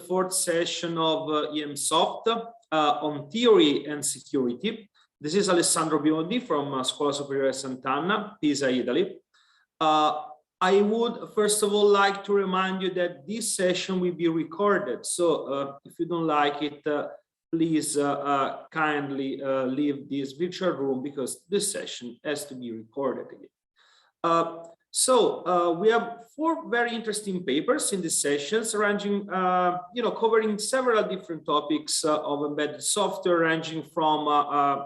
fourth session of EMSOFT on theory and security. This is Alessandro Biondi from Scuola Superiore Sant'Anna, Pisa, Italy. I would first of all like to remind you that this session will be recorded. So if you don't like it, please kindly leave this virtual room because this session has to be recorded again. We have 4 very interesting papers in this sessions, ranging, covering several different topics of embedded software, ranging from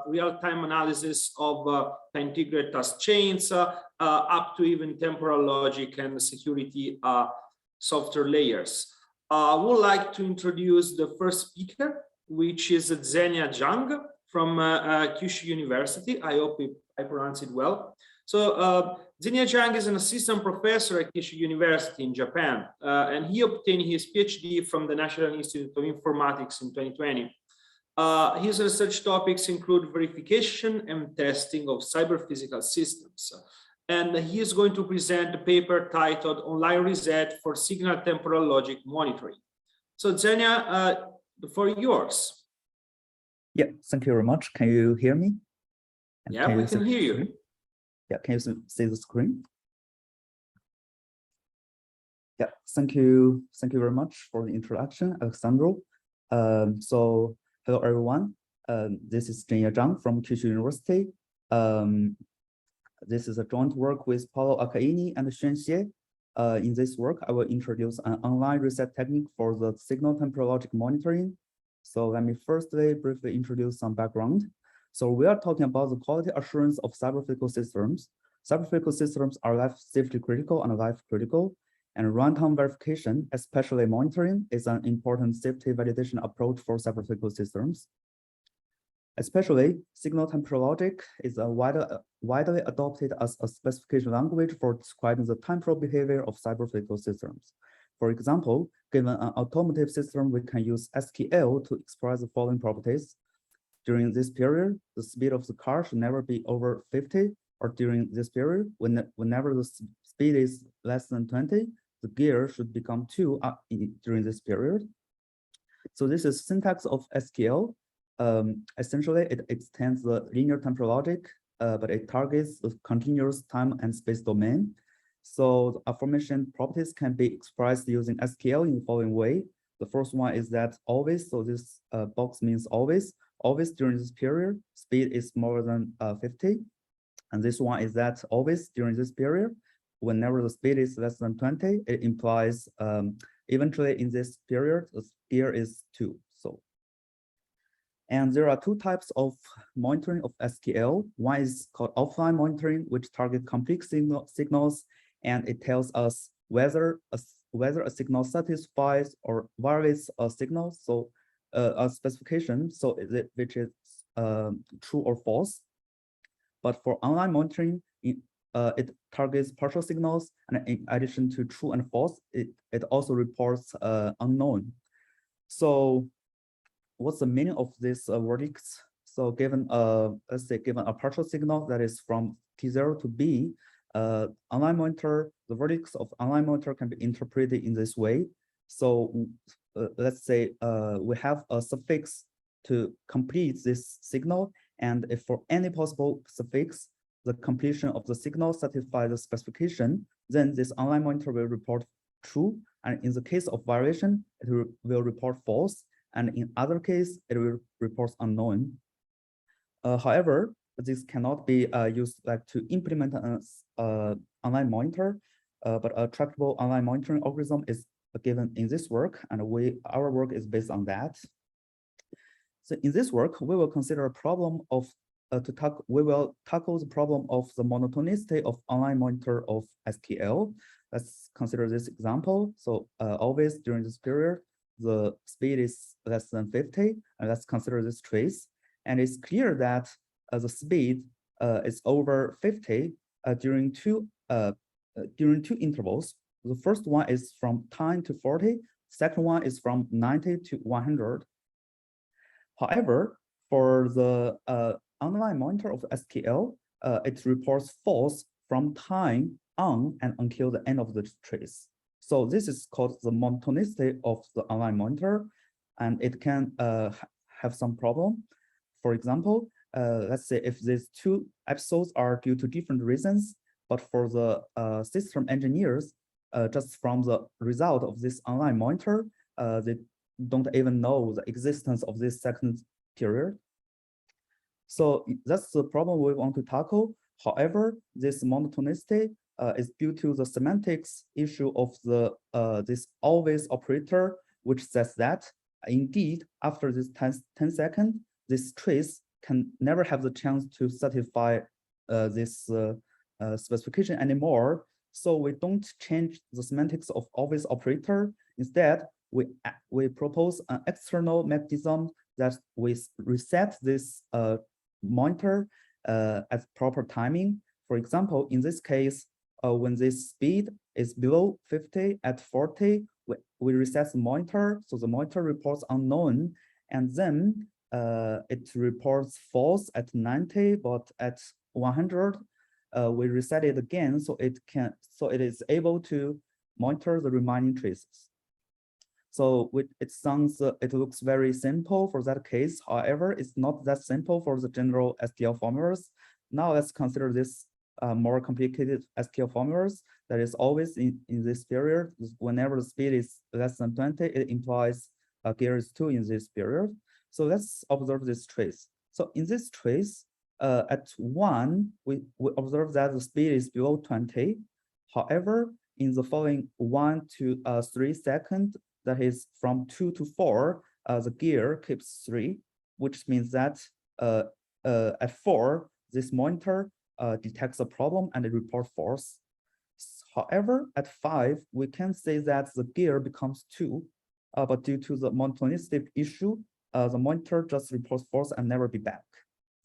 real-time analysis of integrated task chains up to even temporal logic and security software layers. I would like to introduce the first speaker, which is Zhenya Zhang from Kyushu University. I hope I pronounce it well. So Zhenya Zhang is an assistant professor at Kyushu University in Japan, and he obtained his PhD from the National Institute of Informatics in 2020. His research topics include verification and testing of cyber-physical systems. And he is going to present a paper titled Online Reset for Signal Temporal Logic Monitoring. So Zhenya, the floor is yours. Yeah, thank you very much. Can you hear me? And yeah, we can hear you. Yeah, can you see the screen? Yeah, thank you very much for the introduction, Alessandro. So hello everyone. This is Zhenya Zhang from Kyushu University. This is a joint work with Paolo Arcaini and Xuan. In this work, I will introduce an online reset technique for the signal temporal logic monitoring. So let me firstly briefly introduce some background. So we are talking about the quality assurance of cyber-physical systems. Cyber-physical systems are life safety critical and life critical, and runtime verification, especially monitoring, is an important safety validation approach for cyber-physical systems. Especially, signal temporal logic is widely adopted as a specification language for describing the temporal behavior of cyber-physical systems. For example, given an automotive system, we can use SQL to express the following properties. During this period, the speed of the car should never be over 50, or during this period, whenever the speed is less than 20, the gear should become 2 during this period. So this is syntax of SQL. Essentially, it extends the linear temporal logic, but it targets the continuous time and space domain. So the aforementioned properties can be expressed using SQL in the following way. The first one is that always, so this box means always during this period, speed is more than 50. And this one is that always during this period, whenever the speed is less than 20, it implies eventually in this period, the gear is 2. And there are 2 types of monitoring of SQL. One is called offline monitoring, which targets complete signals, and it tells us whether a signal satisfies or violates a signal, so a specification, so which is true or false. But for online monitoring, it targets partial signals, and in addition to true and false, it also reports unknown. So what's the meaning of this verdicts? So given let's say given a partial signal that is from T0 to B, the verdicts of online monitor can be interpreted in this way. So let's say we have a suffix to complete this signal, and if for any possible suffix, the completion of the signal satisfies the specification, then this online monitor will report true, and in the case of violation, it will report false, and in other case, it will report unknown. However, this cannot be used to implement an online monitor, but a tractable online monitoring algorithm is given in this work, and our work is based on that. So in this work, we will consider a problem of we will tackle the problem of the monotonicity of online monitor of SQL. Let's consider this example. So always during this period, the speed is less than 50, and let's consider this trace. And it's clear that the speed is over 50 during two intervals. The first one is from 10 to 40. Second one is from 90 to 100. However, for the online monitor of SQL, it reports false from time on and until the end of the trace. So this is called the monotonicity of the online monitor, and it can have some problem. For example, let's say if these two episodes are due to different reasons, but for the system engineers, just from the result of this online monitor, they don't even know the existence of this second period. So that's the problem we want to tackle. However, this monotonicity is due to the semantics issue of the this always operator, which says that indeed after this 10 seconds, this trace can never have the chance to satisfy this specification anymore. So we don't change the semantics of always operator. Instead, we propose an external mechanism that we reset this monitor at proper timing. For example, in this case, when this speed is below 50 at 40, we reset the monitor. So the monitor reports unknown, and then it reports false at 90, but at 100, we reset it again, so it is able to monitor the remaining traces. So it looks very simple for that case. However, it's not that simple for the general STL formulas. Now let's consider this more complicated STL formulas that is always in this period. Whenever the speed is less than 20, it implies gear is 2 in this period. So let's observe this trace. So in this trace, at 1, we observe that the speed is below 20. However, in the following 1 to 3 seconds, that is from 2 to 4, the gear keeps 3, which means that at 4, this monitor detects a problem and it reports false. However, at 5, we can say that the gear becomes 2, but due to the monotonicity issue, the monitor just reports false and never be back.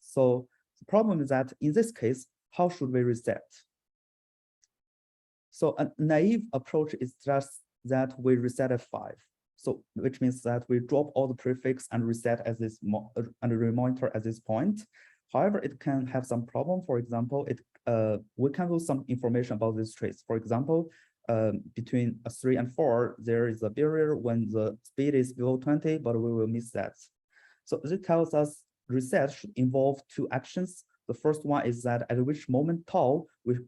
So the problem is that in this case, how should we reset? So a naive approach is just that we reset at 5. So which means that we drop all the prefix and reset at this and remonitor at this point. However, it can have some problem. For example, we can lose some information about this trace. For example, between 3 and 4, there is a barrier when the speed is below 20, but we will miss that. So this tells us reset should involve 2 actions. The first one is that at which moment tau we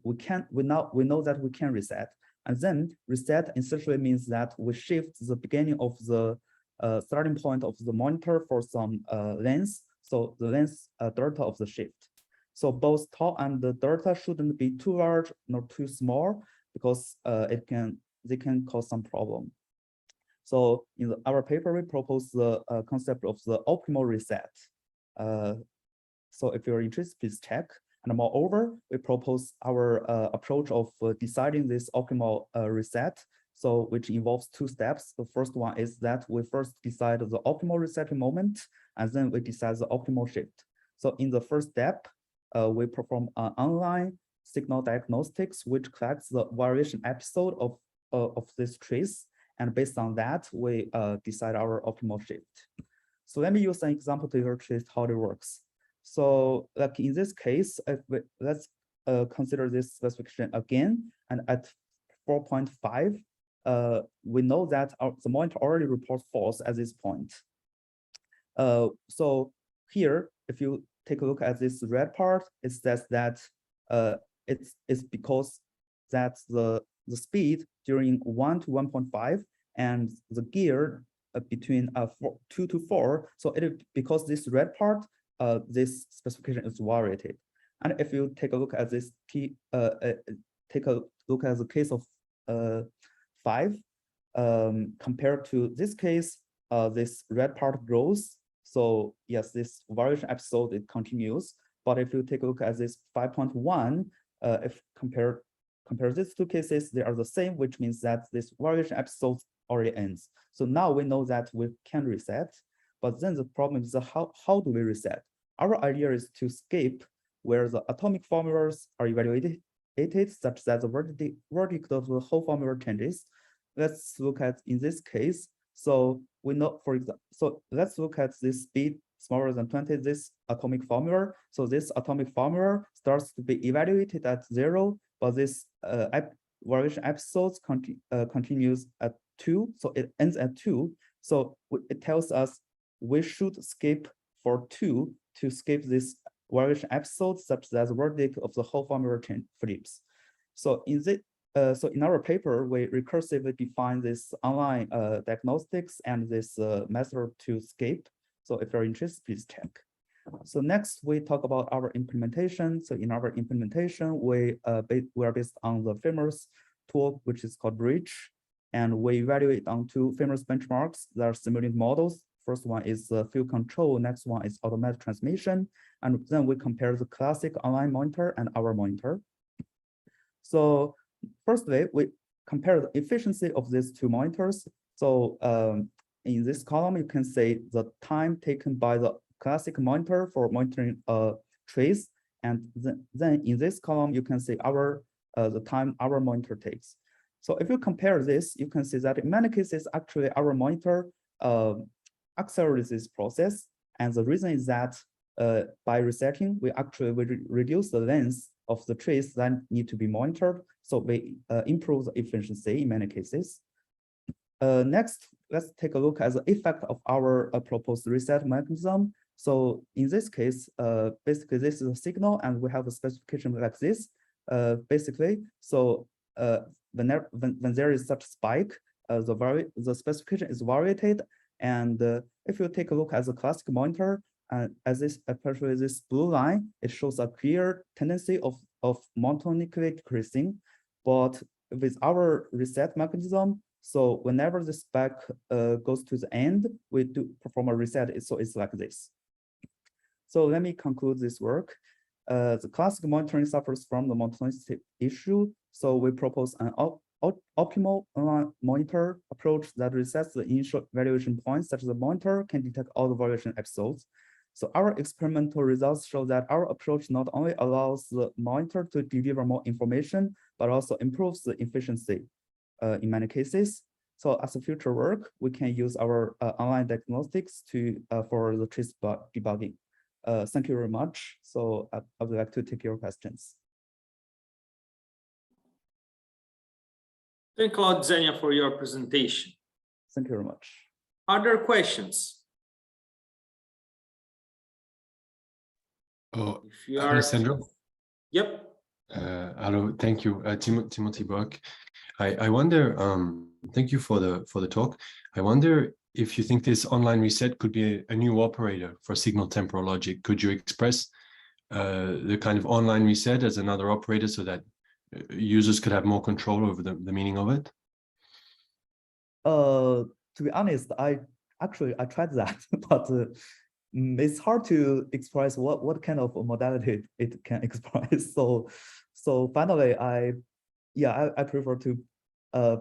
know that we can reset, and then reset essentially means that we shift the beginning of the starting point of the monitor for some length. So the length delta of the shift. So both tau and the delta shouldn't be too large nor too small, because they can cause some problem. So in our paper, we propose the concept of the optimal reset. So if you're interested, please check. And moreover, we propose our approach of deciding this optimal reset. So which involves 2 steps. The first one is that we first decide the optimal resetting moment, and then we decide the optimal shift. So in the first step, we perform an online signal diagnostics, which collects the variation episode of this trace. And based on that, we decide our optimal shift. So let me use an example to illustrate how it works. So like in this case, let's consider this specification again. And at 4.5, we know that the monitor already reports false at this point. So here, if you take a look at this red part, it says that it's because that the speed during 1 to 1.5 and the gear between 2 to 4. So because this red part, this specification is variated. And if you take a look at this take a look at the case of 5, compared to this case, this red part grows. So yes, this variation episode, it continues. But if you take a look at this 5.1, if compare these 2 cases, they are the same, which means that this variation episode already ends. So now we know that we can reset, but then the problem is how do we reset? Our idea is to skip where the atomic formulas are evaluated such that the verdict of the whole formula changes. Let's look at in this case. So we know, for example, so let's look at this speed smaller than 20, this atomic formula. So this atomic formula starts to be evaluated at 0, but this variation episodes continues at 2, so it ends at 2. So it tells us we should skip for 2 to skip this variation episode such that the verdict of the whole formula chain flips. So in our paper, we recursively define this online diagnostics and this method to skip. So if you're interested, please check. So next, we talk about our implementation. So in our implementation, we are based on the famous tool, which is called Bridge. And we evaluate on 2 famous benchmarks that are simulated models. First one is field control. Next one is automatic transmission. And then we compare the classic online monitor and our monitor. So firstly, we compare the efficiency of these 2 monitors. So in this column, you can see the time taken by the classic monitor for monitoring a trace. And then in this column, you can see the time our monitor takes. So if you compare this, you can see that in many cases, actually our monitor accelerates this process. And the reason is that by resetting, we actually reduce the length of the trace that need to be monitored. So we improve the efficiency in many cases. Next, let's take a look at the effect of our proposed reset mechanism. So in this case, basically this is a signal and we have a specification like this. Basically, so when there is such spike, the specification is variated. And if you take a look at the classic monitor, especially this blue line, it shows a clear tendency of monotonically decreasing. But with our reset mechanism, so whenever the spike goes to the end, we do perform a reset. So it's like this. So let me conclude this work. The classic monitoring suffers from the monotonicity issue. So we propose an optimal online monitor approach that resets the initial valuation points, such as the monitor can detect all the variation episodes. So our experimental results show that our approach not only allows the monitor to deliver more information, but also improves the efficiency in many cases. So as a future work, we can use our online diagnostics for the trace debugging. Thank you very much. So I would like to take your questions. Thank you a lot, Zhenya, for your presentation. Thank you very much. Other questions? Oh, if you are... Alessandro? Yep. Hello, thank you, Timothy Buck. I wonder, thank you for the talk. I wonder if you think this online reset could be a new operator for signal temporal logic. Could you express the kind of online reset as another operator so that users could have more control over the meaning of it? To be honest, I tried that, but it's hard to express what kind of modality it can express. So finally, I prefer to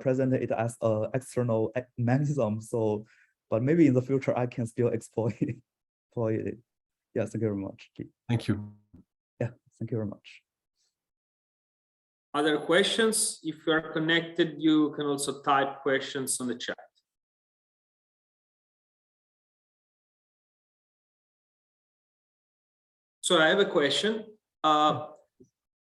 present it as an external mechanism. So, but maybe in the future I can still exploit it. Yeah, thank you very much. Thank you. Yeah, thank you very much. Other questions? If you are connected, you can also type questions on the chat. So I have a question.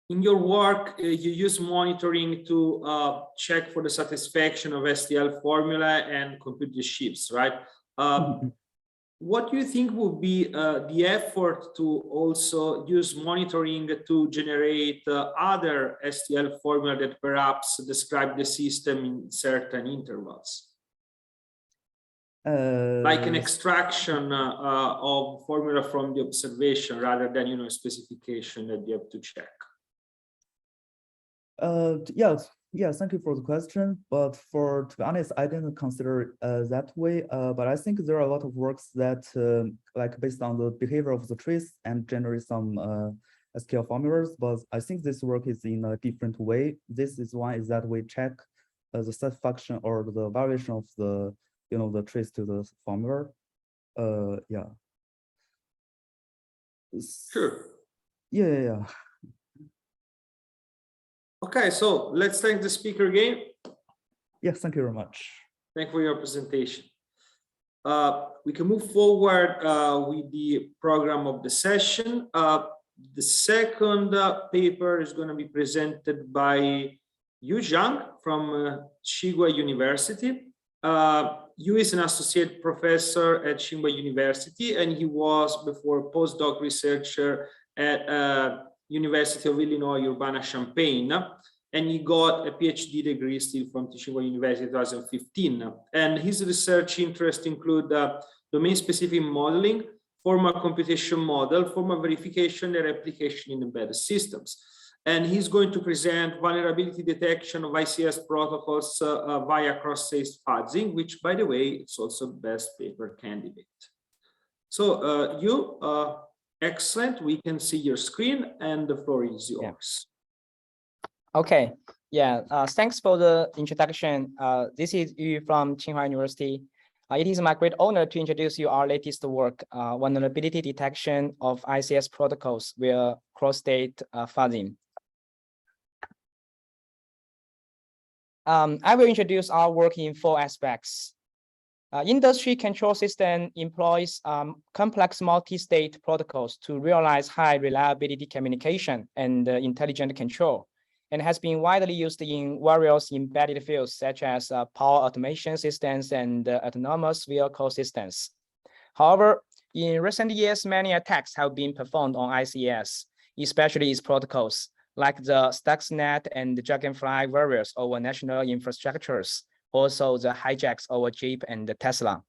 In your work, you use monitoring to check for the satisfaction of STL formula and compute the shifts, right? What do you think would be the effort to also use monitoring to generate other STL formula that perhaps describe the system in certain intervals? Like an extraction of formula from the observation rather than, you know, a specification that you have to check. Yeah, thank you for the question. But to be honest, I didn't consider that way. But I think there are a lot of works that like based on the behavior of the trace and generate some SQL formulas. But I think this work is in a different way. This is one is that we check the satisfaction or the variation of the the trace to the formula. Yeah. Sure. Yeah. Okay, so let's thank the speaker again. Yes, thank you very much. Thank you for your presentation. We can move forward with the program of the session. The second paper is going to be presented by Zhang from Tsinghua University. Yu is an associate professor at Tsinghua University, and he was before a postdoc researcher at University of Illinois Urbana-Champaign, and he got a PhD degree still from Tsinghua University in 2015. And his research interests include domain-specific modeling, formal computation model, formal verification, and replication in embedded systems. And he's going to present vulnerability detection of ICS protocols via cross-stage fuzzing, which, by the way, it's also best paper candidate. So excellent. We can see your screen, and the floor is yours. Yeah. Okay. Yeah. Thanks for the introduction. This is Yu from Tsinghua University. It is my great honor to introduce you our latest work, vulnerability detection of ICS protocols via cross-state fuzzing. I will introduce our work in 4 aspects. Industry control system employs complex multi-state protocols to realize high reliability communication and intelligent control, and has been widely used in various embedded fields such as power automation systems and autonomous vehicle systems. However, in recent years, many attacks have been performed on ICS, especially its protocols, like the Stuxnet and the Dragonfly variants over national infrastructures, also the hijacks over Jeep and Tesla.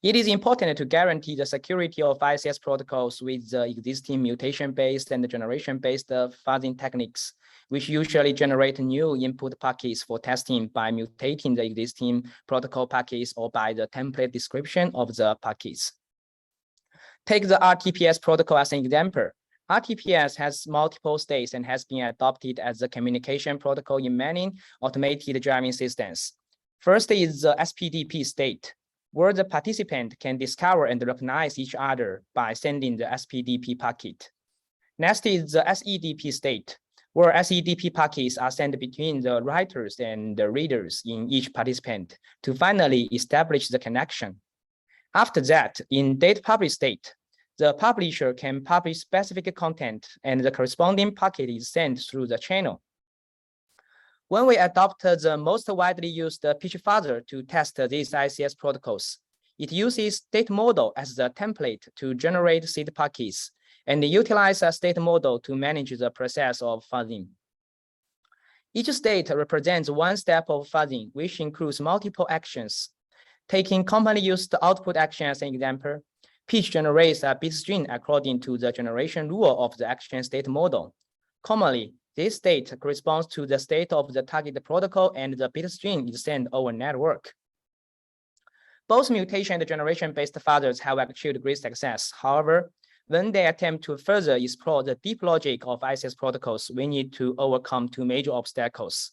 It is important to guarantee the security of ICS protocols with the existing mutation-based and generation-based fuzzing techniques, which usually generate new input packets for testing by mutating the existing protocol packets or by the template description of the packets. Take the Rtps protocol as an example. Rtps has multiple states and has been adopted as a communication protocol in many automated driving systems. First is the SPDP state, where the participant can discover and recognize each other by sending the SPDP packet. Next is the SEDP state, where SEDP packets are sent between the writers and the readers in each participant to finally establish the connection. After that, in date publish state, the publisher can publish specific content and the corresponding packet is sent through the channel. When we adopt the most widely used pitch fuzzer to test these ICS protocols, it uses state model as the template to generate seed packets and utilize a state model to manage the process of fuzzing. Each state represents one step of fuzzing, which includes multiple actions. Taking commonly used output action as an example, pitch generates a bit string according to the generation rule of the action state model. Commonly, this state corresponds to the state of the target protocol, and the bit string is sent over network. Both mutation and generation-based fuzzers have achieved great success. However, when they attempt to further explore the deep logic of ICS protocols, we need to overcome 2 major obstacles.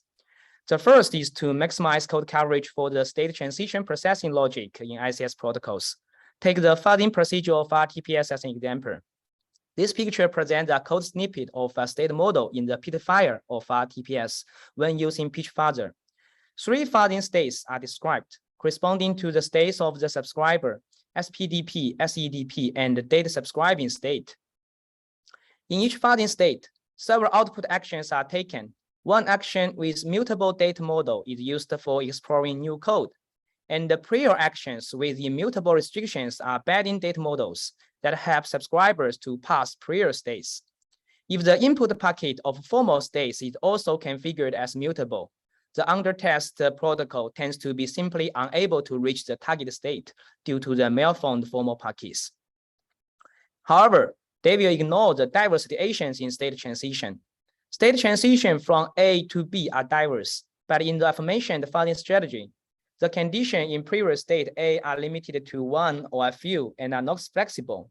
The first is to maximize code coverage for the state transition processing logic in ICS protocols. Take the fuzzing procedure of Rtps as an example. This picture presents a code snippet of a state model in the pit file of Rtps when using pitch fuzzer. 3 fuzzing states are described, corresponding to the states of the subscriber, SPDP, SEDP, and date subscribing state. In each fuzzing state, several output actions are taken. One action with mutable date model is used for exploring new code, and the prior actions with immutable restrictions are bad-in date models that help subscribers to pass prior states. If the input packet of formal states is also configured as mutable, the under-test protocol tends to be simply unable to reach the target state due to the malformed formal packets. However, they will ignore the diverse situations in state transition. State transition from A to B are diverse, but in the aforementioned fuzzing strategy, the conditions in previous state A are limited to 1 or a few and are not flexible.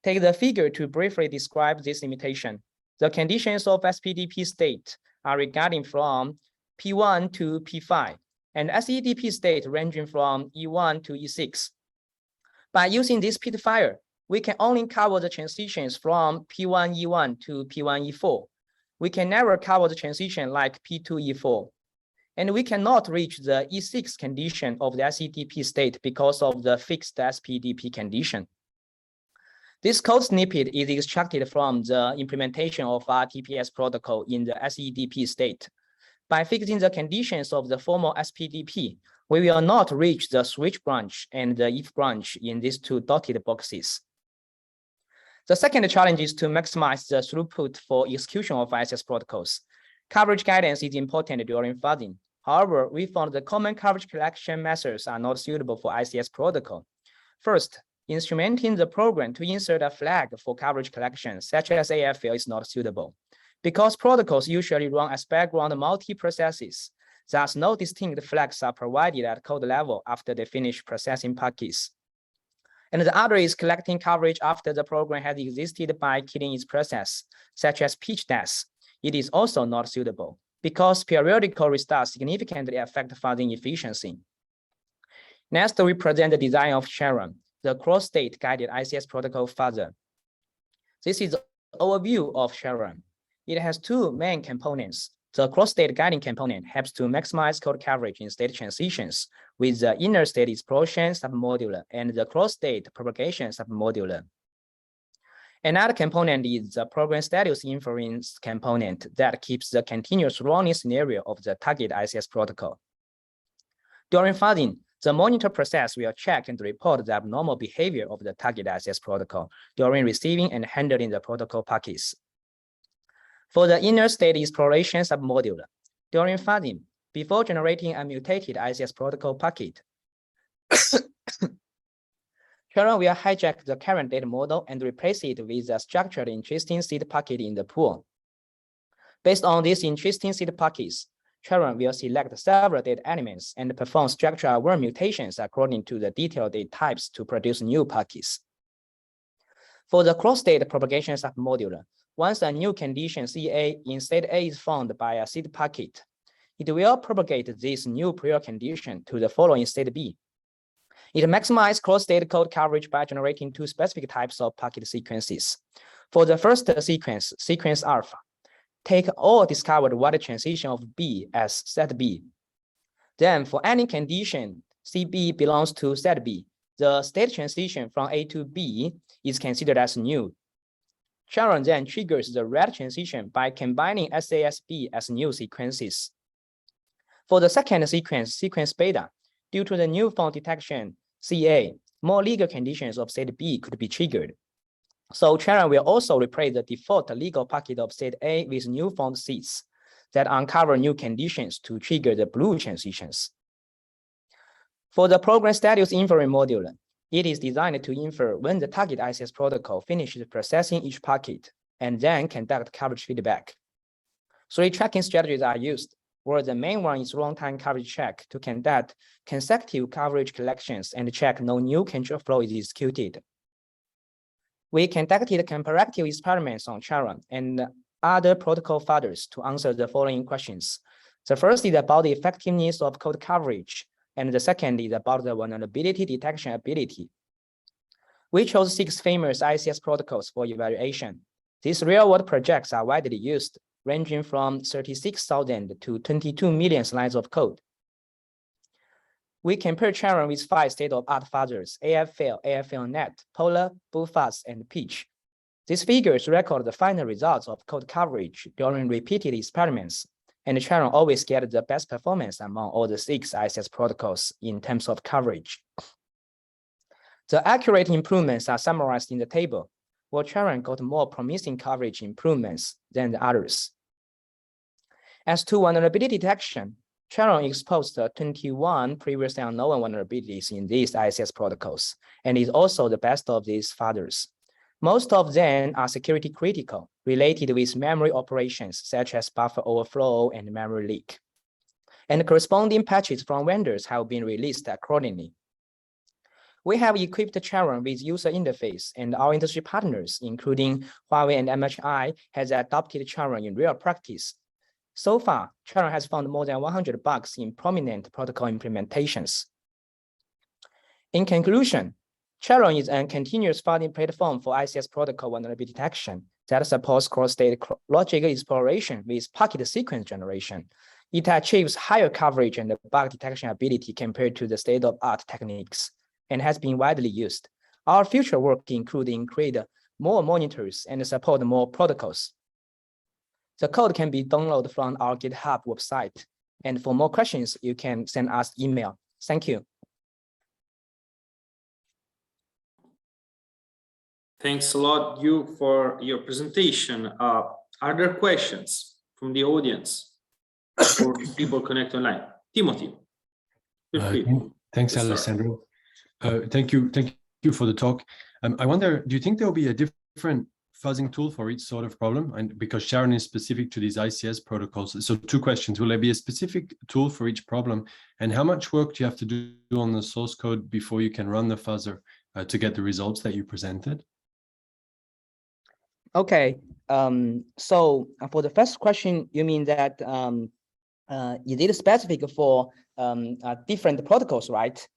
Take the figure to briefly describe this limitation. The conditions of SPDP state are regarding from P1 to P5, and SEDP state ranging from E1 to E6. By using this pit file, we can only cover the transitions from P1 E1 to P1 E4. We can never cover the transition like P2 E4. And we cannot reach the E6 condition of the SEDP state because of the fixed SPDP condition. This code snippet is extracted from the implementation of Rtps protocol in the SEDP state. By fixing the conditions of the formal SPDP, we will not reach the switch branch and the if branch in these two dotted boxes. The second challenge is to maximize the throughput for execution of ICS protocols. Coverage guidance is important during fuzzing. However, we found the common coverage collection methods are not suitable for ICS protocol. First, instrumenting the program to insert a flag for coverage collection, such as AFL, is not suitable. Because protocols usually run as background multi-processes, thus no distinct flags are provided at code level after they finish processing packets. And the other is collecting coverage after the program has existed by killing its process, such as pitch death. It is also not suitable because periodical restarts significantly affect fuzzing efficiency. Next, we present the design of Xuan, the cross-state guided ICS protocol fuzzer. This is an overview of Xuan. It has two main components. The cross-state guiding component helps to maximize code coverage in state transitions with the inner state explosion submodular and the cross-state propagation submodular. Another component is the program status inference component that keeps the continuous running scenario of the target ICS protocol. During fuzzing, the monitor process will check and report the abnormal behavior of the target ICS protocol during receiving and handling the protocol packets. For the inner state exploration submodular, during fuzzing, before generating a mutated ICS protocol packet, Xuan will hijack the current data model and replace it with a structured interesting seed packet in the pool. Based on these interesting seed packets, Xuan will select several data elements and perform structure-aware mutations according to the detailed data types to produce new packets. For the cross-state propagation submodular, once a new condition CA in state A is found by a seed packet, it will propagate this new prior condition to the following state B. It maximizes cross-state code coverage by generating two specific types of packet sequences. For the first sequence, sequence alpha, take all discovered water transition of B as set B. Then for any condition CB belongs to set B, the state transition from A to B is considered as new. Xuan then triggers the red transition by combining SASB as new sequences. For the second sequence, sequence beta, due to the new fault detection CA, more legal conditions of state B could be triggered. So Xuan will also replace the default legal packet of state A with new found seeds that uncover new conditions to trigger the blue transitions. For the program status inference module, it is designed to infer when the target ICS protocol finishes processing each packet and then conduct coverage feedback. Three tracking strategies are used, where the main one is runtime coverage check to conduct consecutive coverage collections and check no new control flow is executed. We conducted comparative experiments on Xuan and other protocol fuzzers to answer the following questions. The first is about the effectiveness of code coverage, and the second is about the vulnerability detection ability. We chose 6 famous ICS protocols for evaluation. These real-world projects are widely used, ranging from 36,000 to 22 million lines of code. We compared Xuan with 5 state-of-art fuzzers: AFL, AFLnet, Polar, Bullfuzz, and Peach. These figures record the final results of code coverage during repeated experiments, and Xuan always gets the best performance among all the 6 ICS protocols in terms of coverage. The accurate improvements are summarized in the table, where Xuan got more promising coverage improvements than the others. As to vulnerability detection, Xuan exposed 21 previously unknown vulnerabilities in these ICS protocols, and is also the best of these fuzzers. Most of them are security critical, related with memory operations such as buffer overflow and memory leak. And corresponding patches from vendors have been released accordingly. We have equipped Xuan with user interface, and our industry partners, including Huawei and MHI, has adopted Xuan in real practice. So far, Xuan has found more than 100 bugs in prominent protocol implementations. In conclusion, Xuan is a continuous fuzzing platform for ICS protocol vulnerability detection that supports cross-state logic exploration with packet sequence generation. It achieves higher coverage and bug detection ability compared to the state-of-art techniques, and has been widely used. Our future work includes create more monitors and support more protocols. The code can be downloaded from our GitHub website. And for more questions, you can send us email. Thank you. Thanks a lot, you, for your presentation. Are there questions from the audience or people connect online? Timothy, feel free. Thanks, Alessandro. Thank you for the talk. I wonder, do you think there will be a different fuzzing tool for each sort of problem? And because Sharon is specific to these ICS protocols, so two questions: will there be a specific tool for each problem, and how much work do you have to do on the source code before you can run the fuzzer to get the results that you presented? Okay, so for the first question, you mean that is it specific for different protocols, right?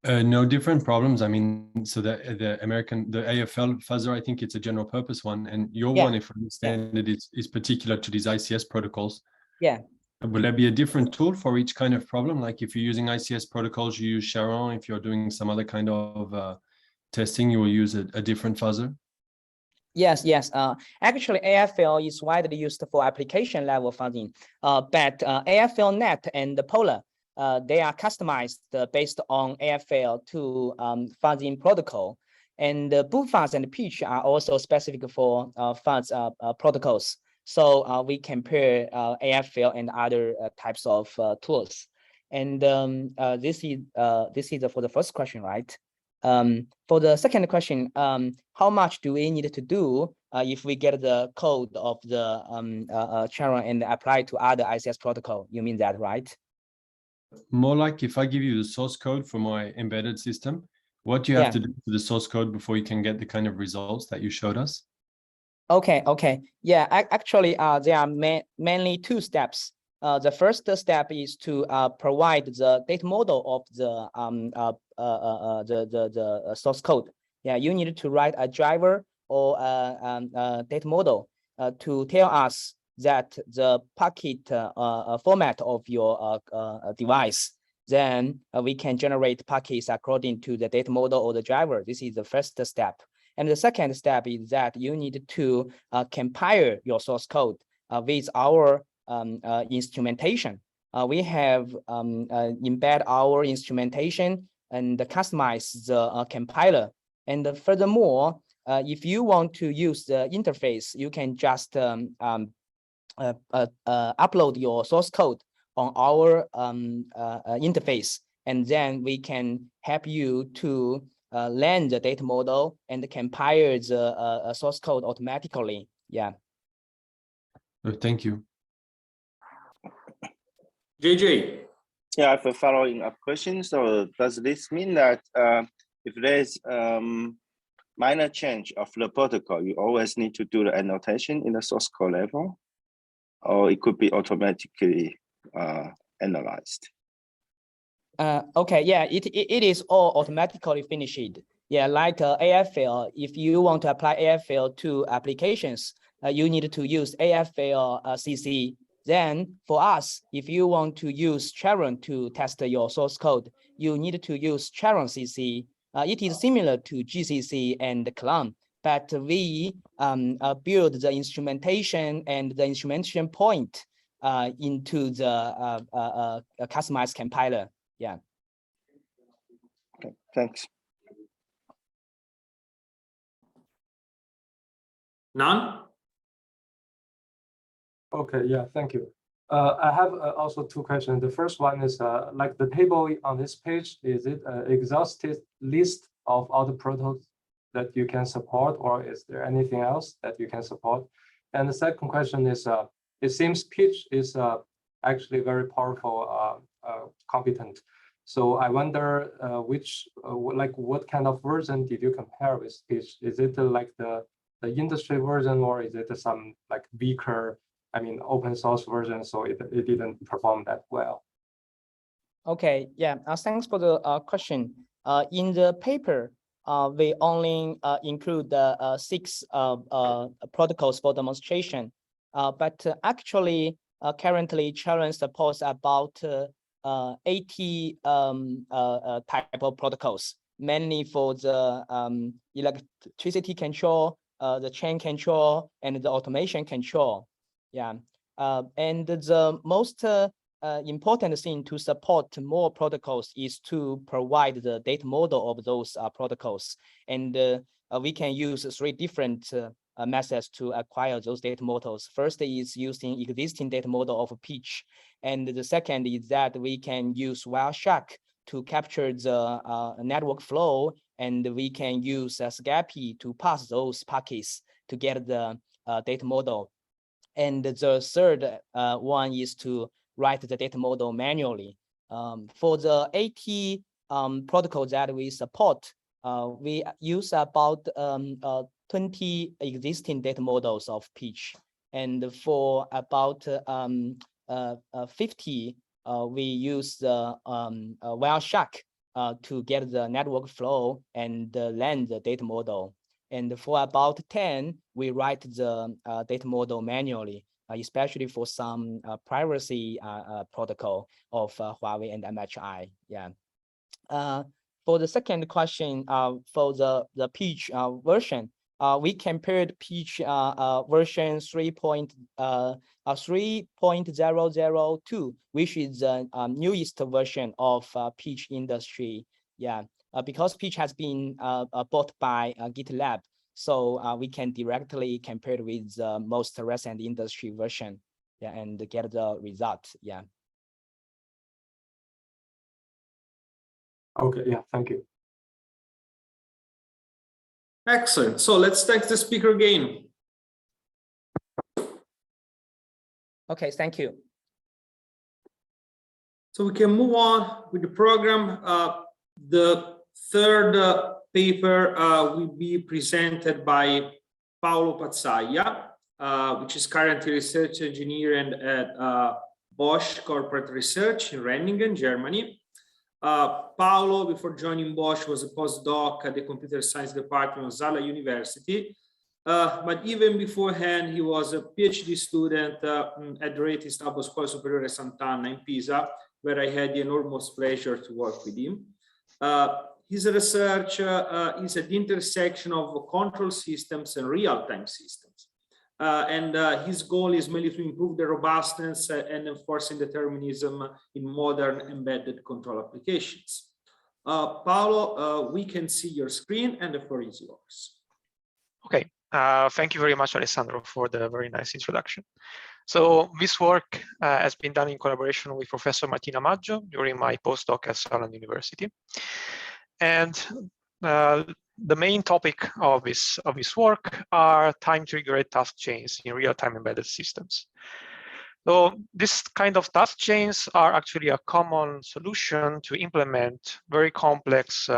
No, different problems. I mean, so the AFL fuzzer, I think it's a general purpose one, and your one, if I understand it, is particular to these ICS protocols. Yeah. Will there be a different tool for each kind of problem? Like if you're using ICS protocols, you use Charon. If you're doing some other kind of testing, you will use a different fuzzer? Yes. Actually, AFL is widely used for application level fuzzing, but AFL Net and the Polar, they are customized based on AFL to fuzzing protocol, and the BootFuzz and Peach are also specific for fuzz protocols. So we compare AFL and other types of tools, and this is for the first question, right? For the second question, how much do we need to do if we get the code of the Charon and apply to other ICS protocol? You mean that, right? More like if I give you the source code for my embedded system, what do you have to do to the source code before you can get the kind of results that you showed us? Okay. Yeah, actually, there are mainly two steps. The first step is to provide the data model of the source code. Yeah, you need to write a driver or a data model to tell us that the packet format of your device. Then we can generate packets according to the data model or the driver. This is the first step. And the second step is that you need to compile your source code with our instrumentation. We have embed our instrumentation and customize the compiler. And furthermore, if you want to use the interface, you can just upload your source code on our interface, and then we can help you to land the data model and compile the source code automatically. Yeah. Thank you. JJ. Yeah, I have a following up question. So does this mean that if there's minor change of the protocol, you always need to do the annotation in the source code level, or it could be automatically analyzed? Okay, yeah, it is all automatically finished. Yeah, like AFL, if you want to apply AFL to applications, you need to use AFL CC. Then for us, if you want to use Charon to test your source code, you need to use Charon CC. It is similar to GCC and Clone, but we build the instrumentation and the instrumentation point into the customized compiler. Yeah. Okay, thanks. None? Okay, yeah, thank you. I have also two questions. The first one is like the table on this page, is it an exhaustive list of all the protocols that you can support, or is there anything else that you can support? And the second question is, it seems Pitch is actually very powerful, competent. So I wonder what kind of version did you compare with Pitch? Is it like the industry version, or is it some like weaker, open source version, so it didn't perform that well? Okay, yeah, thanks for the question. In the paper, we only include the 6 protocols for demonstration, but actually currently Charon supports about 80 type of protocols, mainly for the electricity control, the chain control, and the automation control. Yeah, and the most important thing to support more protocols is to provide the data model of those protocols. And we can use 3 different methods to acquire those data models. First is using existing data model of pitch. And the second is that we can use Wireshark to capture the network flow, and we can use Scalability to pass those packets to get the data model. And the third one is to write the data model manually. For the AT protocol that we support, we use about 20 existing data models of pitch. And for about 50, we use the Wireshark to get the network flow and land the data model. And for about 10, we write the data model manually, especially for some privacy protocol of Huawei and MHI. Yeah. For the second question, for the pitch version, we compared pitch version 3.002, which is the newest version of pitch industry. Yeah, because pitch has been bought by GitLab, so we can directly compare it with the most recent industry version, yeah, and get the result. Yeah. Okay, yeah, thank you. Excellent. So let's thank the speaker again. Okay, thank you. So we can move on with the program. The third paper will be presented by Paolo Pazzaglia, which is currently research engineer at Bosch Corporate Research in Renningen, Germany. Paolo, before joining Bosch, was a postdoc at the Computer Science Department of Saarland University. But even beforehand, he was a PhD student at the Rtps Scuola Superiore Sant'Anna in Pisa, where I had the enormous pleasure to work with him. His research is at the intersection of control systems and real-time systems. His goal is mainly to improve the robustness and enforcing determinism in modern embedded control applications. Paolo, we can see your screen and the floor is yours. Okay, thank you very much, Alessandro, for the very nice introduction. So this work has been done in collaboration with Professor Martina Maggio during my postdoc at Saarland University. And the main topic of this work are time-triggered task chains in real-time embedded systems. So this kind of task chains are actually a common solution to implement very complex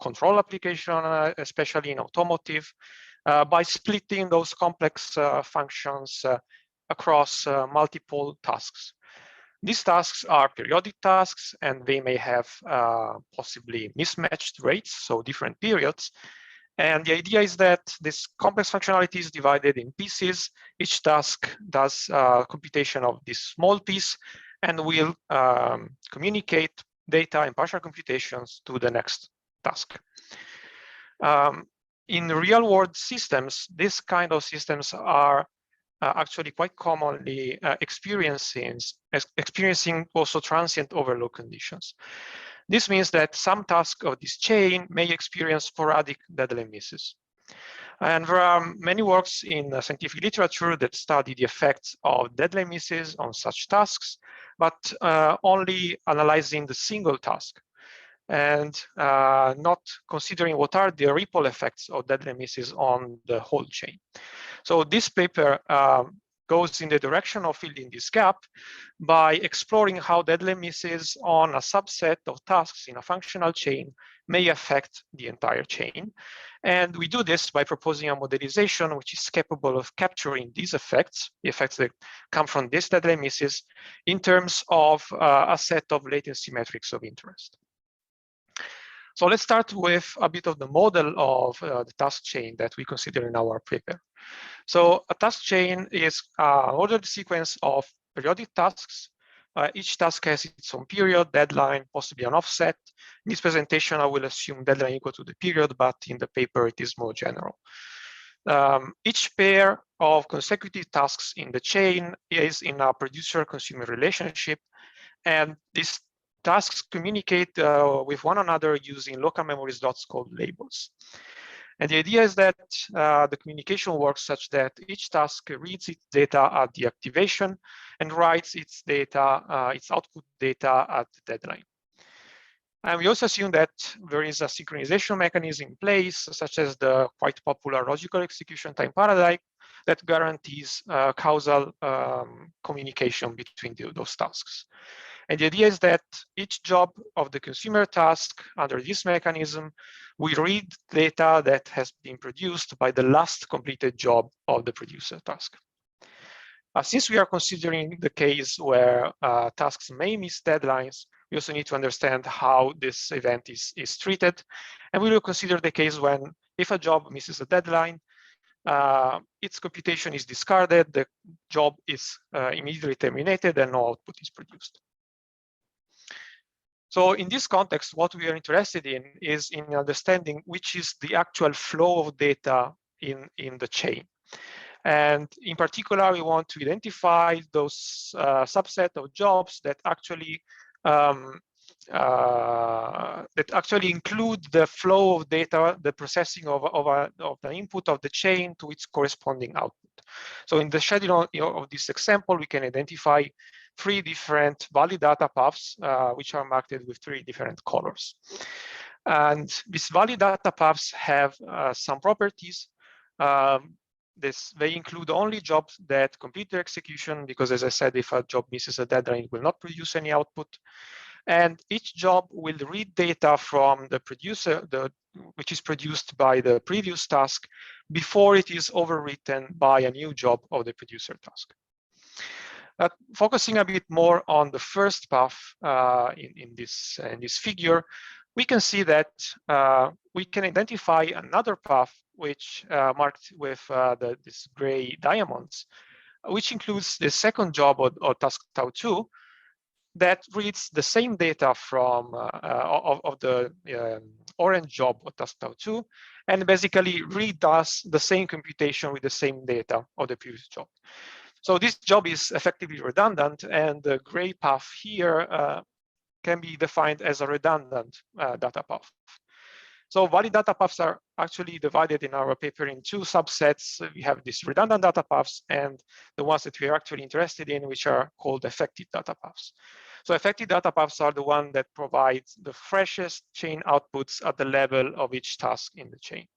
control application, especially in automotive, by splitting those complex functions across multiple tasks. These tasks are periodic tasks, and they may have possibly mismatched rates, so different periods. And the idea is that this complex functionality is divided in pieces. Each task does computation of this small piece and will communicate data and partial computations to the next task. In real-world systems, this kind of systems are actually quite commonly experiencing also transient overload conditions. This means that some tasks of this chain may experience sporadic deadline misses. And there are many works in scientific literature that study the effects of deadline misses on such tasks, but only analyzing the single task and not considering what are the ripple effects of deadline misses on the whole chain. So this paper goes in the direction of filling this gap by exploring how deadline misses on a subset of tasks in a functional chain may affect the entire chain. And we do this by proposing a modelization which is capable of capturing these effects, the effects that come from these deadline misses, in terms of a set of latency metrics of interest. So let's start with a bit of the model of the task chain that we consider in our paper. So a task chain is an ordered sequence of periodic tasks. Each task has its own period, deadline, possibly an offset. In this presentation, I will assume deadline equal to the period, but in the paper, it is more general. Each pair of consecutive tasks in the chain is in a producer-consumer relationship, and these tasks communicate with one another using local memory slots called labels. And the idea is that the communication works such that each task reads its data at the activation and writes its data, its output data at the deadline. And we also assume that there is a synchronization mechanism in place, such as the quite popular logical execution time paradigm, that guarantees causal communication between those tasks. And the idea is that each job of the consumer task under this mechanism will read data that has been produced by the last completed job of the producer task. Since we are considering the case where tasks may miss deadlines, we also need to understand how this event is treated. And we will consider the case when, if a job misses a deadline, its computation is discarded, the job is immediately terminated, and no output is produced. So in this context, what we are interested in is in understanding which is the actual flow of data in the chain. And in particular, we want to identify those subset of jobs that actually include the flow of data, the processing of the input of the chain to its corresponding output. So in the schedule of this example, we can identify 3 different valid data paths, which are marked with 3 different colors. And these valid data paths have some properties. They include only jobs that complete their execution, because as I said, if a job misses a deadline, it will not produce any output. And each job will read data from the producer, which is produced by the previous task, before it is overwritten by a new job of the producer task. Focusing a bit more on the first path in this figure, we can see that we can identify another path, which marked with this gray diamonds, which includes the second job or task tau 2 that reads the same data from of the orange job or task tau 2, and basically redoes the same computation with the same data of the previous job. So this job is effectively redundant, and the gray path here can be defined as a redundant data path. So valid data paths are actually divided in our paper in 2 subsets. We have these redundant data paths and the ones that we are actually interested in, which are called effective data paths. So effective data paths are the one that provides the freshest chain outputs at the level of each task in the chain.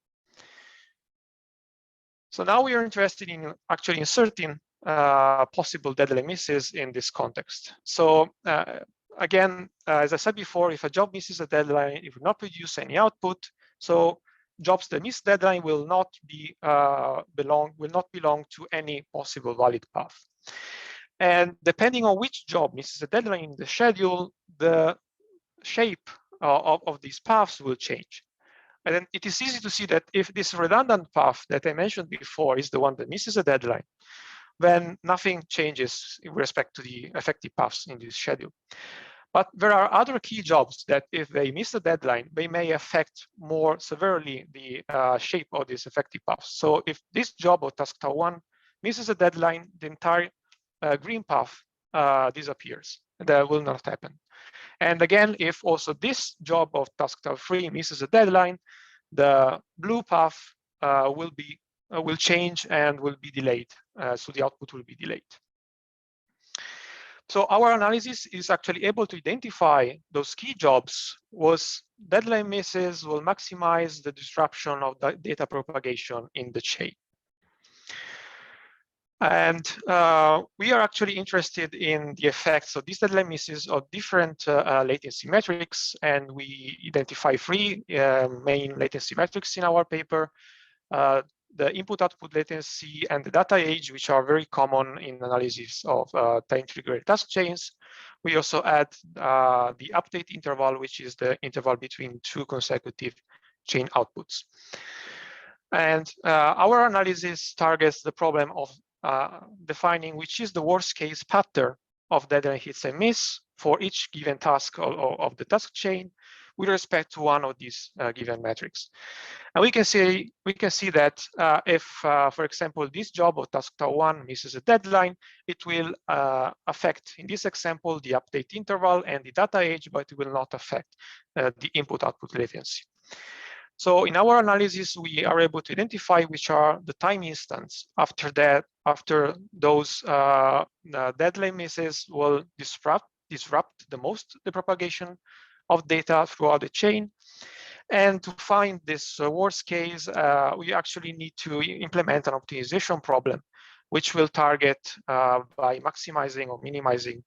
So now we are interested in actually inserting possible deadline misses in this context. So again, as I said before, if a job misses a deadline, it will not produce any output. So jobs that miss deadline will not belong to any possible valid path. And depending on which job misses a deadline in the schedule, the shape of these paths will change. And then it is easy to see that if this redundant path that I mentioned before is the one that misses a deadline, then nothing changes in respect to the effective paths in this schedule. But there are other key jobs that if they miss a deadline, they may affect more severely the shape of this effective path. So if this job of task tau 1 misses a deadline, the entire green path disappears. That will not happen. And again, if also this job of task tau 3 misses a deadline, the blue path will change and will be delayed. So the output will be delayed. So our analysis is actually able to identify those key jobs was deadline misses will maximize the disruption of the data propagation in the chain. And we are actually interested in the effects of these deadline misses of different latency metrics, and we identify 3 main latency metrics in our paper. The input-output latency and the data age, which are very common in analysis of time-triggered task chains. We also add the update interval, which is the interval between 2 consecutive chain outputs. And our analysis targets the problem of defining which is the worst case pattern of deadline hits and miss for each given task of the task chain, with respect to one of these given metrics. And we can see that if, for example, this job of task tau 1 misses a deadline, it will affect, in this example, the update interval and the data age, but it will not affect the input-output latency. So in our analysis, we are able to identify which are the time instants after those deadline misses will disrupt the most the propagation of data throughout the chain. And to find this worst case, we actually need to implement an optimization problem, which will target by maximizing or minimizing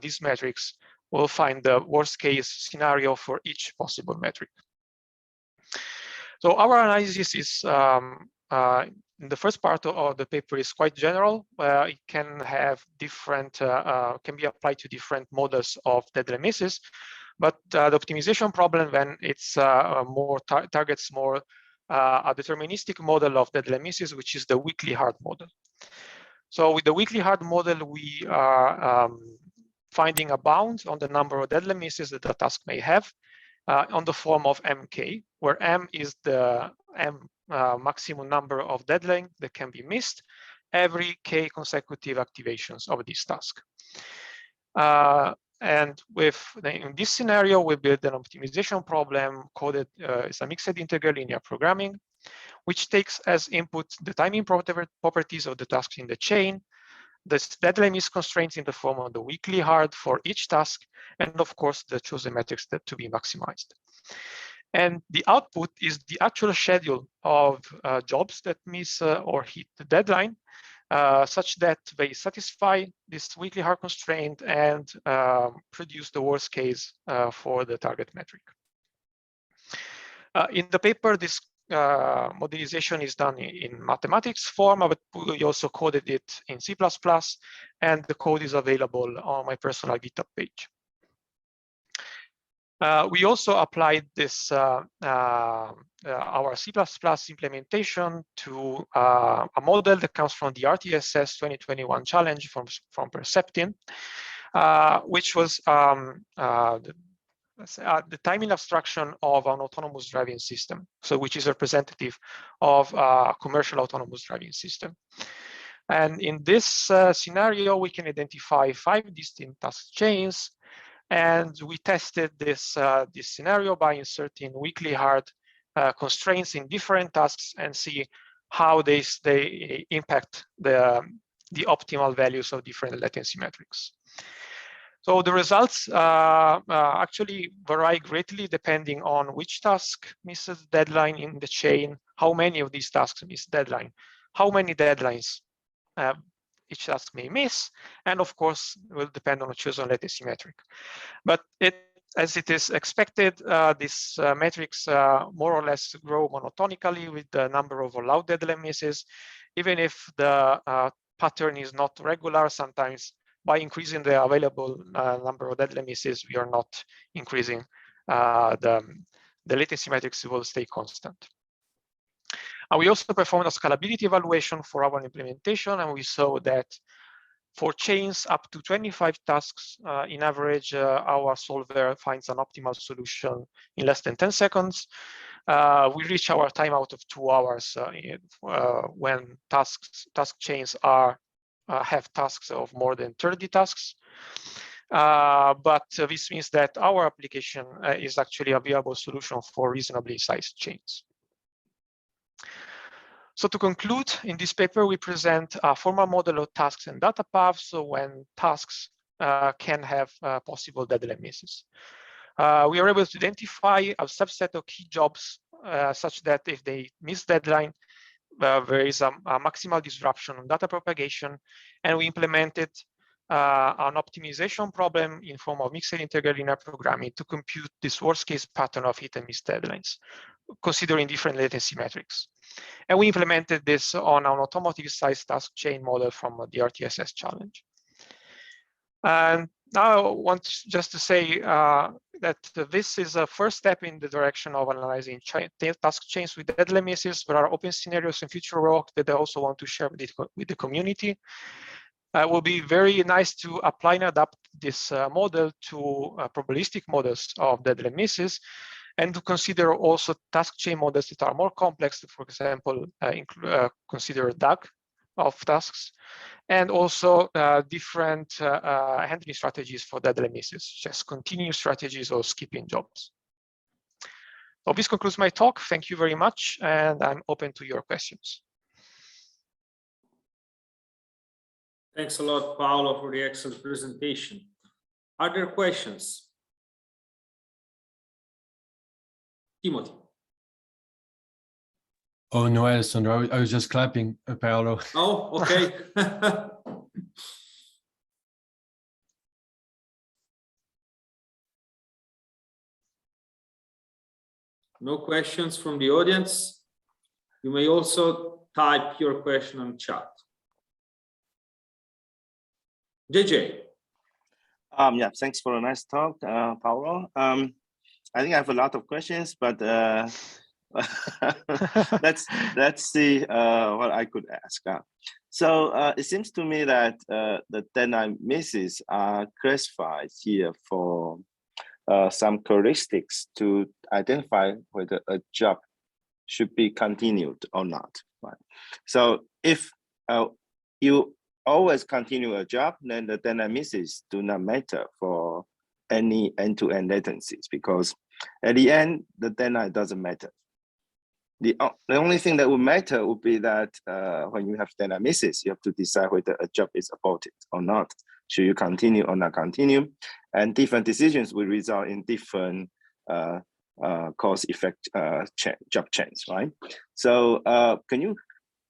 these metrics. We'll find the worst case scenario for each possible metric. So our analysis is, in the first part of the paper, is quite general. It can have different, can be applied to different models of deadline misses. But the optimization problem, when it's more targets more a deterministic model of deadline misses, which is the weakly hard model. So with the weakly hard model, we are finding a bound on the number of deadline misses that the task may have on the form of MK, where M is the maximum number of deadline that can be missed every K consecutive activations of this task. And in this scenario, we build an optimization problem coded as a mixed integral linear programming, which takes as input the timing properties of the tasks in the chain, the deadline miss constraints in the form of the weakly hard for each task, and of course, the chosen metrics that to be maximized. And the output is the actual schedule of jobs that miss or hit the deadline, such that they satisfy this weakly hard constraint and produce the worst case for the target metric. In the paper, this modelization is done in mathematics form, but we also coded it in C++, and the code is available on my personal GitHub page. We also applied this our C++ implementation to a model that comes from the RTSS 2021 challenge from Perceptin, which was the timing abstraction of an autonomous driving system, so which is representative of a commercial autonomous driving system. And in this scenario, we can identify 5 distinct task chains, and we tested this scenario by inserting weakly hard constraints in different tasks and see how they impact the optimal values of different latency metrics. So the results actually vary greatly depending on which task misses deadline in the chain, how many of these tasks miss deadline, how many deadlines each task may miss, and of course will depend on a chosen latency metric. But as it is expected, these metrics more or less grow monotonically with the number of allowed deadline misses, even if the pattern is not regular. Sometimes by increasing the available number of deadline misses, we are not increasing the latency metrics will stay constant. We also performed a scalability evaluation for our implementation, and we saw that for chains up to 25 tasks, in average, our solver finds an optimal solution in less than 10 seconds. We reach our timeout of 2 hours when task chains have tasks of more than 30 tasks. But this means that our application is actually a viable solution for reasonably sized chains. So to conclude, in this paper, we present a formal model of tasks and data paths, so when tasks can have possible deadline misses. We are able to identify a subset of key jobs such that if they miss deadline, there is a maximal disruption on data propagation, and we implemented an optimization problem in form of mixed integral linear programming to compute this worst case pattern of hit and miss deadlines, considering different latency metrics. And we implemented this on an automotive size task chain model from the RTSS challenge. And now I want just to say that this is a first step in the direction of analyzing task chains with deadline misses. There are open scenarios in future work that I also want to share with the community. It will be very nice to apply and adapt this model to probabilistic models of deadline misses, and to consider also task chain models that are more complex, to, for example, consider DAG of tasks, and also different handling strategies for deadline misses, just continuous strategies or skipping jobs. So this concludes my talk. Thank you very much, and I'm open to your questions. Thanks a lot, Paolo, for the excellent presentation. Are there questions? Timothy. Oh no, Alessandro, I was just clapping, Paolo. Oh, okay. No questions from the audience. You may also type your question on chat. JJ. Yeah, thanks for a nice talk, Paolo. I think I have a lot of questions, but let's see what I could ask. So it seems to me that the deadline misses are classified here for some heuristics to identify whether a job should be continued or not. Right? So if you always continue a job, then the deadline misses do not matter for any end-to-end latencies, because at the end, the deadline doesn't matter. The only thing that would matter would be that when you have deadline misses, you have to decide whether a job is aborted or not. Should you continue or not continue? And different decisions will result in different cause-effect job chains, right? So can you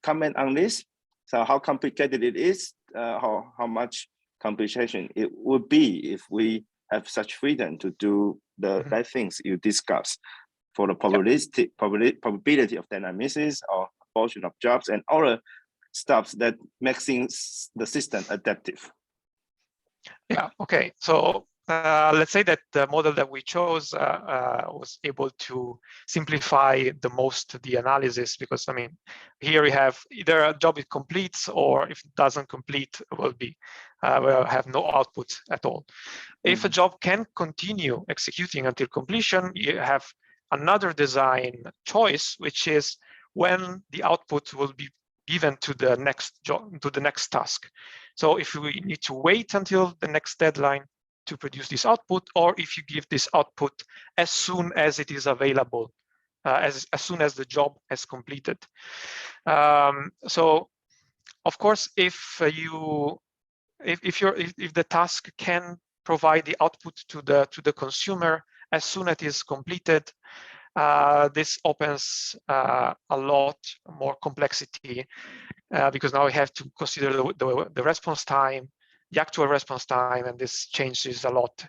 comment on this? So how complicated it is, how much complication it would be if we have such freedom to do the right things you discussed for the probability of deadline misses or portion of jobs and all the stuff that makes the system adaptive. Yeah, okay. So let's say that the model that we chose was able to simplify the most the analysis, because I mean, here we have either a job it completes, or if it doesn't complete, will have no output at all. If a job can continue executing until completion, you have another design choice, which is when the output will be given to the next job, to the next task. So if we need to wait until the next deadline to produce this output, or if you give this output as soon as it is available, as soon as the job has completed. So, of course, if the task can provide the output to the consumer as soon as it is completed, this opens a lot more complexity, because now we have to consider the response time, the actual response time, and this changes a lot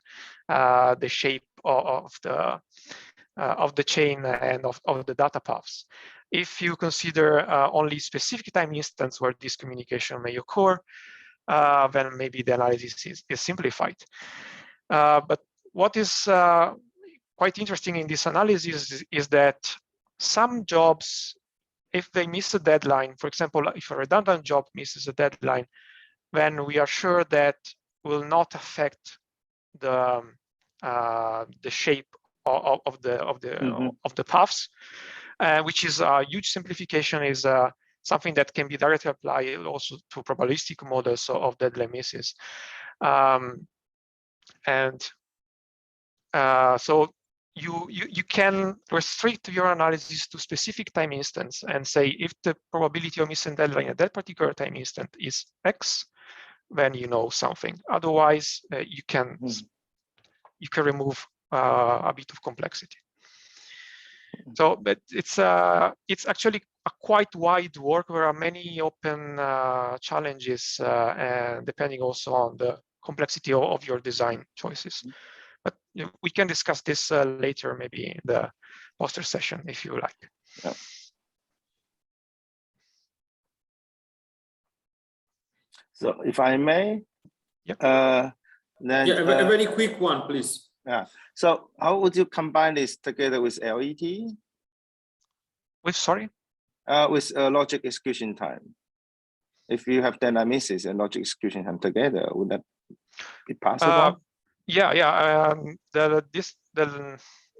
the shape of the chain and of the data paths. If you consider only specific time instance where this communication may occur, then maybe the analysis is simplified. But what is quite interesting in this analysis is that some jobs, if they miss a deadline, for example, if a redundant job misses a deadline, then we are sure that will not affect the shape of the paths, which is a huge simplification. Is something that can be directly applied also to probabilistic models of deadline misses, so you can restrict your analysis to specific time instance and say if the probability of missing deadline at that particular time instant is X, then you know something. Otherwise, you can remove a bit of complexity. So, but it's actually a quite wide work. There are many open challenges, and depending also on the complexity of your design choices. But we can discuss this later, maybe in the poster session, if you like. Yeah. So, if I may, then a very quick one, please. Yeah. So, how would you combine this together with LET? With sorry? With logic execution time. If you have deadline misses and logic execution time together, would that be possible? Yeah.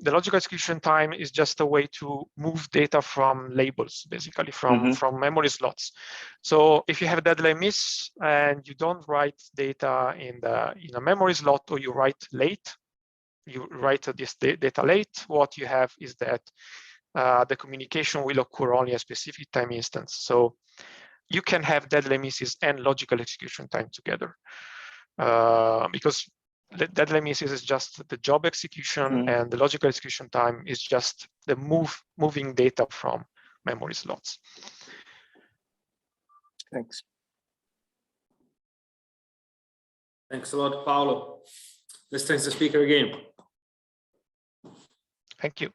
The logical execution time is just a way to move data from labels, basically from memory slots. So if you have a deadline miss and you don't write data in a memory slot, or you write late, this data late, what you have is that the communication will occur only a specific time instance. So you can have deadline misses and logical execution time together, because the deadline misses is just the job execution, and the logical execution time is just the moving data from memory slots. Thanks. Thanks a lot, Paolo. Let's thank the speaker again. Thank you.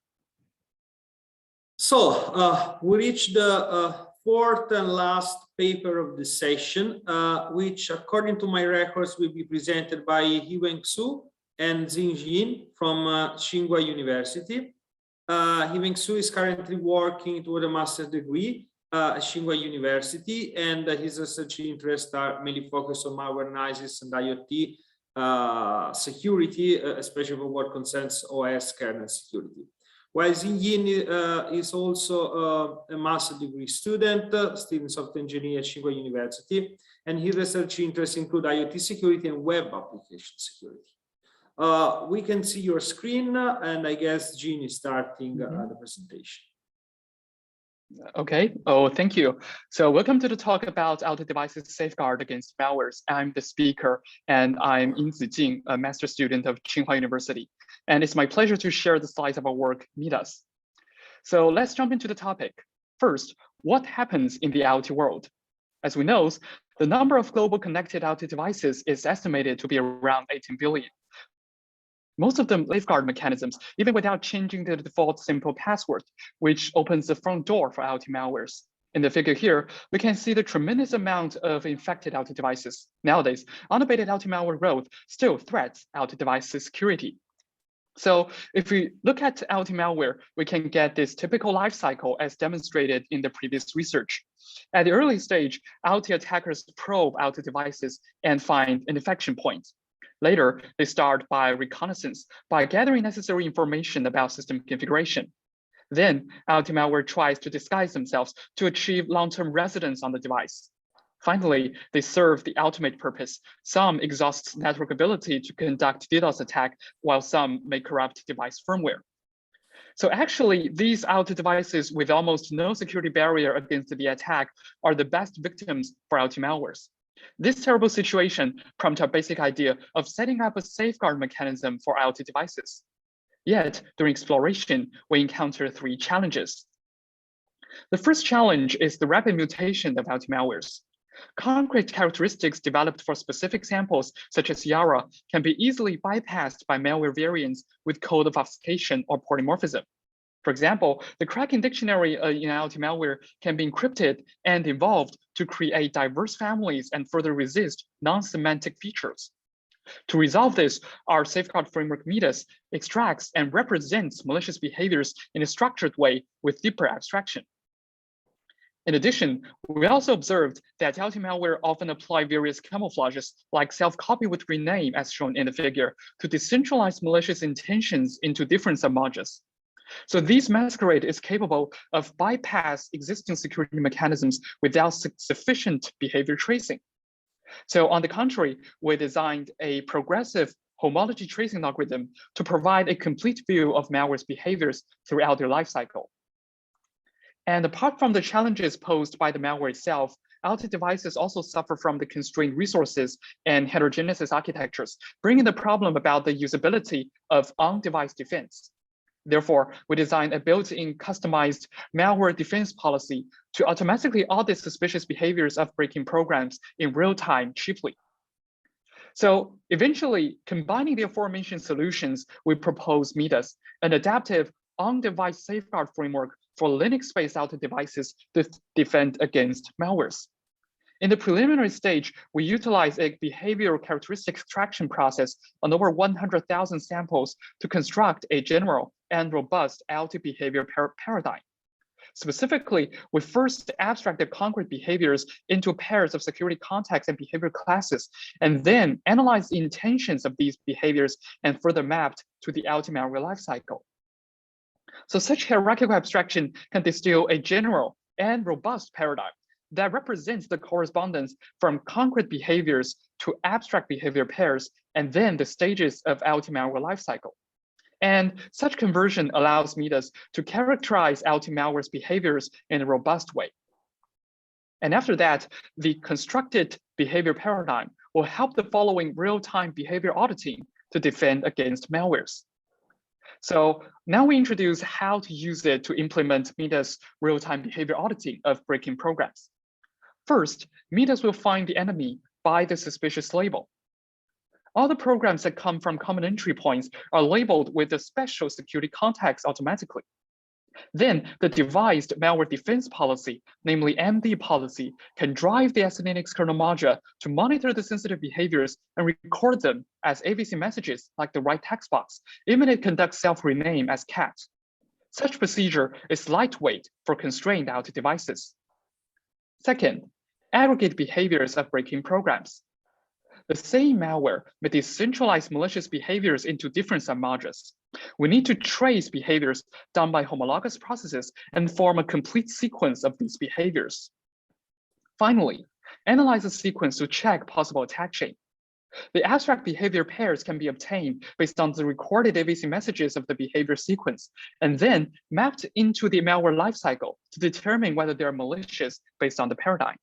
So we reached the fourth and last paper of the session, which, according to my records, will be presented by Xu and Zheng from Tsinghua University. Xu is currently working toward a master's degree at Tsinghua University, and his research interests are mainly focused on malware analysis and IoT security, especially for what concerns OS kernel security. While Zheng is also a master's degree student, still in software engineering at Tsinghua University, and his research interests include IoT security and web application security. We can see your screen, and I guess Zheng is starting the presentation. Okay. Oh, thank you. So welcome to the talk about IoT devices safeguard against malwares. I'm the speaker, and I'm In Zichen, a master student of Tsinghua University. And it's my pleasure to share the slides of our work, Meet Us. So let's jump into the topic. First, what happens in the IoT world? As we know, the number of global connected IoT devices is estimated to be around 18 billion. Most of them safeguard mechanisms, even without changing the default simple password, which opens the front door for IoT malwares. In the figure here, we can see the tremendous amount of infected IoT devices. Nowadays, unabated IoT malware growth still threats IoT device security. So if we look at IoT malware, we can get this typical life cycle as demonstrated in the previous research. At the early stage, IoT attackers probe IoT devices and find an infection point. Later, they start by reconnaissance, by gathering necessary information about system configuration. Then, IoT malware tries to disguise themselves to achieve long-term residence on the device. Finally, they serve the ultimate purpose. Some exhaust network ability to conduct DDoS attack, while some may corrupt device firmware. So actually, these IoT devices with almost no security barrier against the attack are the best victims for IoT malwares. This terrible situation prompted our basic idea of setting up a safeguard mechanism for IoT devices. Yet, during exploration, we encounter three challenges. The first challenge is the rapid mutation of IoT malwares. Concrete characteristics developed for specific samples, such as Yara, can be easily bypassed by malware variants with code of obfuscation or polymorphism. For example, the cracking dictionary in IoT malware can be encrypted and evolved to create diverse families and further resist non-semantic features. To resolve this, our safeguard framework Meet Us extracts and represents malicious behaviors in a structured way with deeper abstraction. In addition, we also observed that IoT malware often apply various camouflages like self-copy with rename as shown in the figure to decentralize malicious intentions into different submodules. So this masquerade is capable of bypass existing security mechanisms without sufficient behavior tracing. So on the contrary, we designed a progressive homology tracing algorithm to provide a complete view of malware's behaviors throughout their lifecycle. And apart from the challenges posed by the malware itself, IoT devices also suffer from the constrained resources and heterogeneous architectures, bringing the problem about the usability of on-device defense. Therefore, we designed a built-in customized malware defense policy to automatically audit suspicious behaviors of breaking programs in real time cheaply. So eventually, combining the aforementioned solutions, we propose Meet Us, an adaptive on-device safeguard framework for Linux-based IoT devices to defend against malwares. In the preliminary stage, we utilize a behavioral characteristic extraction process on over 100,000 samples to construct a general and robust IoT behavior paradigm. Specifically, we first abstracted concrete behaviors into pairs of security contexts and behavior classes, and then analyzed the intentions of these behaviors and further mapped to the Anti-Malware lifecycle. So such hierarchical abstraction can distill a general and robust paradigm that represents the correspondence from concrete behaviors to abstract behavior pairs, and then the stages of Anti-Malware lifecycle. And such conversion allows Midas to characterize Anti-Malware's behaviors in a robust way. And after that, the constructed behavior paradigm will help the following real-time behavior auditing to defend against malwares. So now we introduce how to use it to implement Midas real-time behavior auditing of breaking programs. First, Midas will find the enemy by the suspicious label. All the programs that come from common entry points are labeled with a special security context automatically. Then the devised malware defense policy, namely MD policy, can drive the SNNX kernel module to monitor the sensitive behaviors and record them as AVC messages like the right text box, even if it conducts self-rename as cat. Such procedure is lightweight for constrained IoT devices. Second, aggregate behaviors of breaking programs. The same malware may decentralize malicious behaviors into different submodules. We need to trace behaviors done by homologous processes and form a complete sequence of these behaviors. Finally, analyze the sequence to check possible attack chain. The abstract behavior pairs can be obtained based on the recorded AVC messages of the behavior sequence, and then mapped into the malware lifecycle to determine whether they are malicious based on the paradigm.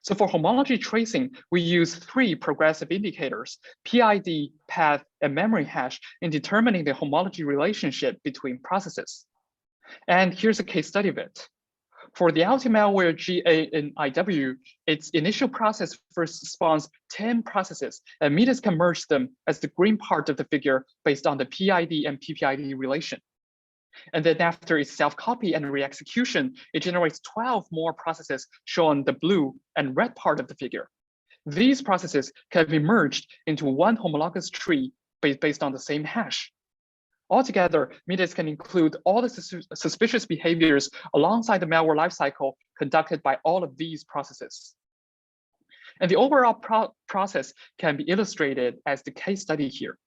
So for homology tracing, we use 3 progressive indicators, PID, path, and memory hash, in determining the homology relationship between processes. And here's a case study of it. For the Anti-Malware GA in IW, its initial process first spawns 10 processes, and Midas can merge them as the green part of the figure based on the PID and PPID relation. And then after its self-copy and re-execution, it generates 12 more processes shown the blue and red part of the figure. These processes can be merged into one homologous tree based on the same hash. Altogether, Midas can include all the suspicious behaviors alongside the malware lifecycle conducted by all of these processes. And the overall process can be illustrated as the case study here.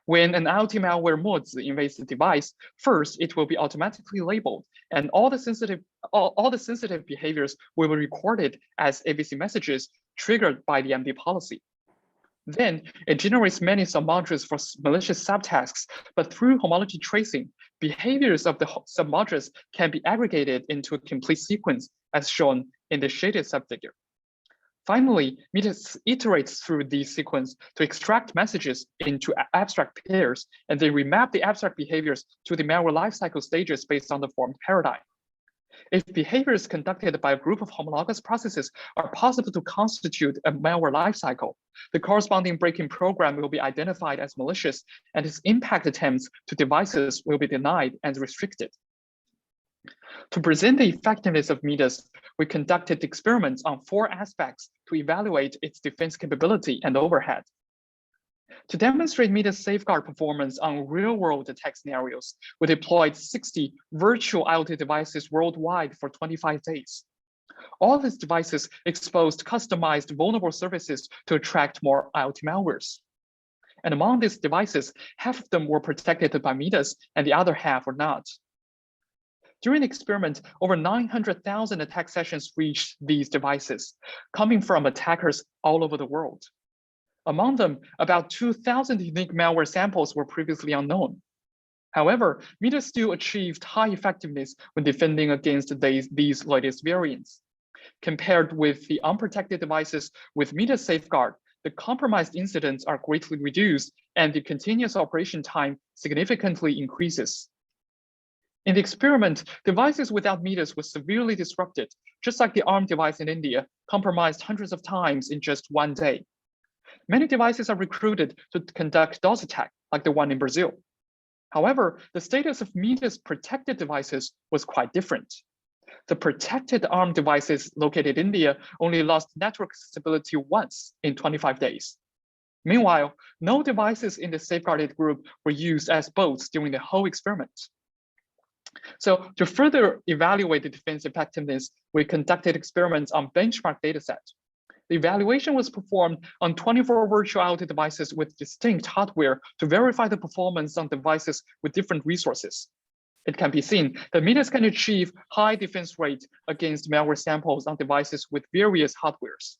When an Anti-Malware mods invades the device, first it will be automatically labeled, and all the sensitive behaviors will be recorded as AVC messages triggered by the MD policy. Then it generates many submodules for malicious subtasks, but through homology tracing, behaviors of the submodules can be aggregated into a complete sequence as shown in the shaded subfigure. Finally, Midas iterates through the sequence to extract messages into abstract pairs, and then remap the abstract behaviors to the malware lifecycle stages based on the formed paradigm. If behaviors conducted by a group of homologous processes are possible to constitute a malware lifecycle, the corresponding breaking program will be identified as malicious, and its impact attempts to devices will be denied and restricted. To present the effectiveness of Midas, we conducted experiments on 4 aspects to evaluate its defense capability and overhead. To demonstrate Midas safeguard performance on real-world attack scenarios, we deployed 60 virtual IoT devices worldwide for 25 days. All these devices exposed customized vulnerable services to attract more IoT malwares. And among these devices, half of them were protected by Midas and the other half were not. During the experiment, over 900,000 attack sessions reached these devices, coming from attackers all over the world. Among them, about 2,000 unique malware samples were previously unknown. However, Midas still achieved high effectiveness when defending against these latest variants. Compared with the unprotected devices with Midas safeguard, the compromised incidents are greatly reduced and the continuous operation time significantly increases. In the experiment, devices without Midas were severely disrupted, just like the ARM device in India, compromised hundreds of times in just one day. Many devices are recruited to conduct DOS attack, like the one in Brazil. However, the status of Midas protected devices was quite different. The protected ARM devices located in India only lost network accessibility once in 25 days. Meanwhile, no devices in the safeguarded group were used as bots during the whole experiment. So to further evaluate the defense effectiveness, we conducted experiments on benchmark dataset. The evaluation was performed on 24 virtual IoT devices with distinct hardware to verify the performance on devices with different resources. It can be seen that Midas can achieve high defense rate against malware samples on devices with various hardwares.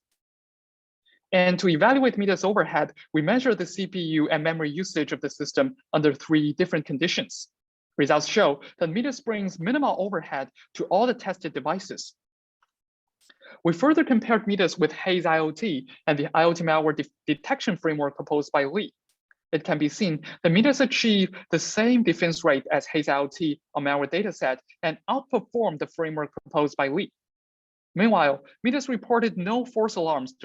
And to evaluate Midas overhead, we measure the CPU and memory usage of the system under 3 different conditions. Results show that Midas brings minimal overhead to all the tested devices. We further compared Midas with Haze IoT and the IoT malware detection framework proposed by Lee. It can be seen that Midas achieved the same defense rate as Haze IoT on malware dataset and outperformed the framework proposed by Lee. Meanwhile, Midas reported no false alarms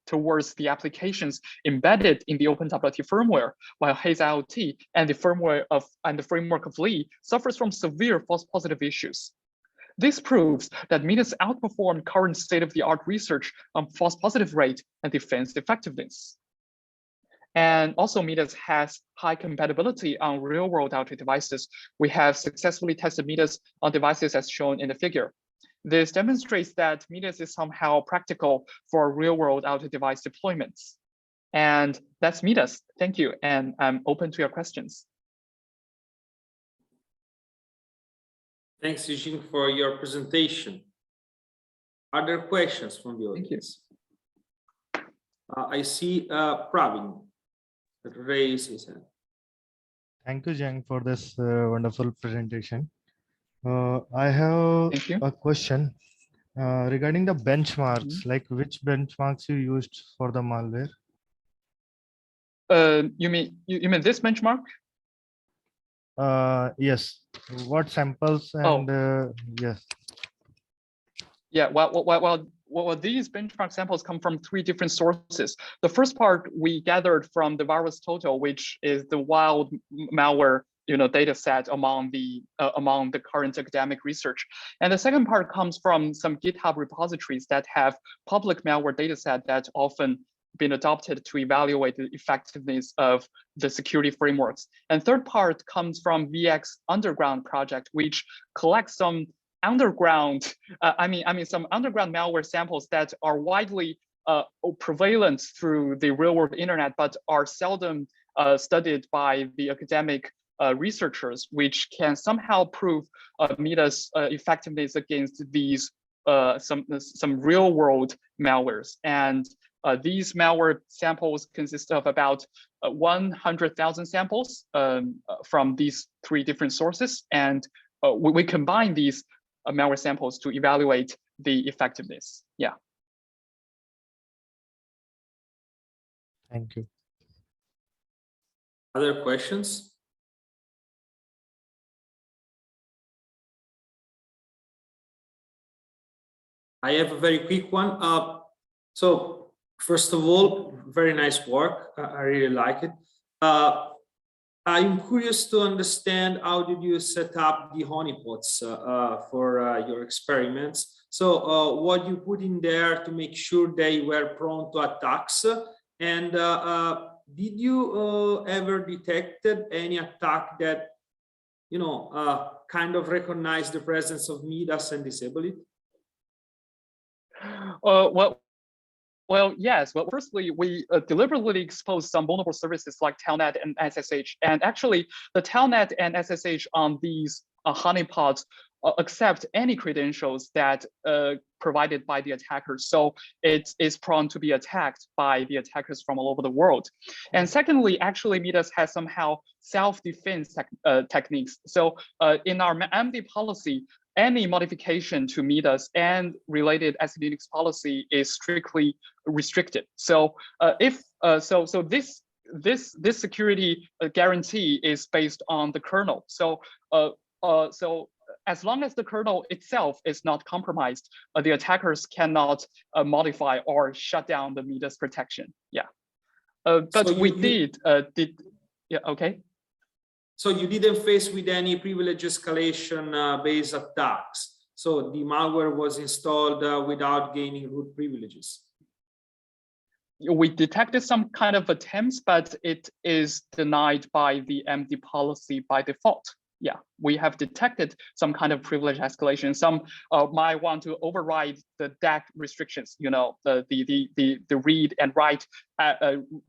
towards the applications embedded in the OpenWT firmware, while Haze IoT and the framework of Lee suffers from severe false positive issues. This proves that Midas outperformed current state-of-the-art research on false positive rate and defense effectiveness. And also Midas has high compatibility on real-world IoT devices. We have successfully tested Midas on devices as shown in the figure. This demonstrates that Midas is somehow practical for real-world IoT device deployments. And that's Midas. Thank you. And I'm open to your questions. Thanks, Zichen, for your presentation. Other questions from the audience? I see Pravin that raised his hand. Thank you, Zhang, for this wonderful presentation. I have a question regarding the benchmarks, like which benchmarks you used for the malware? You mean this benchmark? Yes. What samples and yes. Yeah. Well, these benchmark samples come from 3 different sources. The first part we gathered from the virus total, which is the wild malware data set among the current academic research. And the second part comes from some GitHub repositories that have public malware data set that often been adopted to evaluate the effectiveness of the security frameworks. And third part comes from VX Underground project, which collects some underground, some underground malware samples that are widely prevalent through the real world internet, but are seldom studied by the academic researchers, which can somehow prove Midas effectiveness against these some real world malwares. And these malware samples consist of about 100,000 samples from these 3 different sources, and we combine these malware samples to evaluate the effectiveness. Yeah. Thank you. Other questions? I have a very quick one. So first of all, very nice work. I really like it. I'm curious to understand, how did you set up the honeypots for your experiments? So what you put in there to make sure they were prone to attacks? And did you ever detected any attack that, kind of recognized the presence of Midas and disable it? Well, yes. Well, firstly, we deliberately exposed some vulnerable services like Telnet and SSH. And actually, the Telnet and SSH on these honeypots accept any credentials that provided by the attackers. So it is prone to be attacked by the attackers from all over the world. And secondly, actually, Midas has somehow self-defense techniques. So in our MD policy, any modification to Midas and related SE/Linux policy is strictly restricted. So this security guarantee is based on the kernel. So as long as the kernel itself is not compromised, the attackers cannot modify or shut down the Midas protection. Yeah, but so okay. So you didn't face with any privilege escalation based attacks. So the malware was installed without gaining root privileges. We detected some kind of attempts, but it is denied by the MD policy by default. Yeah, we have detected some kind of privilege escalation. Some might want to override the DAC restrictions, you know, the read and write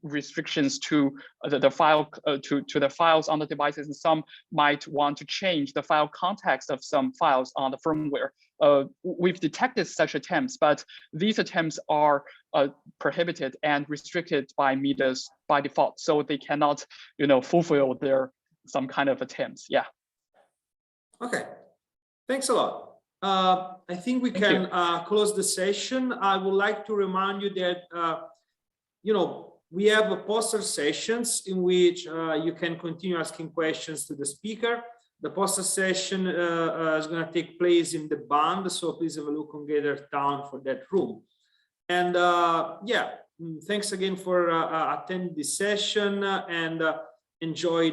restrictions to the file to the files on the devices, and some might want to change the file context of some files on the firmware. We've detected such attempts, but these attempts are prohibited and restricted by MIDAS by default, so they cannot, you know, fulfill their some kind of attempts. Yeah. Okay, thanks a lot. I think we can close the session. I would like to remind you that, you know, we have poster sessions in which you can continue asking questions to the speaker. The poster session is going to take place in the band, so please have a look on Gather Town for that room. And yeah, thanks again for attending this session, and enjoy